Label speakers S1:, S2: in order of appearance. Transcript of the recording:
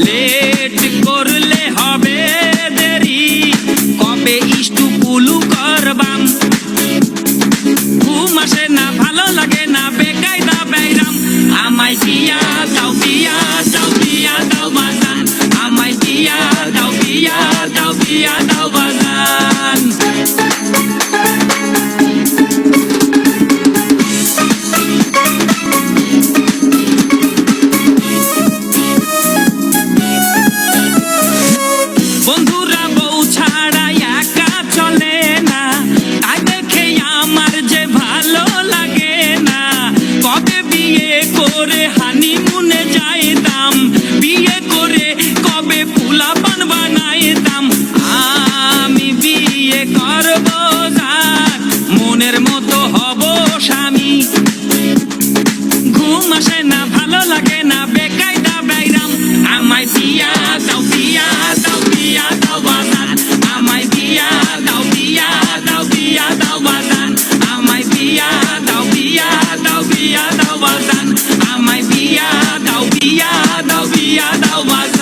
S1: Late করলে হবে দেরি, কবে ইষ্টু পুলু করবাম। ঘুম আসে না, ভালো লাগে না, বেকায়দা বাইরাম। আমায় দিয়া দাও, বিয়া দাও, বিয়া দাও বাজান। আমায় দিয়া দাও, বিয়া দাও, বিয়া দাও বাজান। বন্ধুরা বউ ছাড়া একা চলে না, তাই দেখে আমার যে ভালো লাগে না। কবে বিয়ে করে হানিমুনে যাইতাম, বিয়ে করে কবে পোলাপান বানাইতাম। আমি বিয়ে করব যার, মনের মতো হব স্বামী। ঘুম আসে না, ভালো লাগে না, বেকায়দা বাইরাম। আমায় বিয়া দাও, বিয়া দাও, বিয়া দাও বাজান। আমায় বিয়া দাও, বিয়া দাও, বিয়া দাও বাজান। আমায় বিয়া দাও, বিয়া দাও, বিয়া দাও বাজান। আমায় বিয়া দাও, বিয়া দাও, বিয়া দাও বাজান।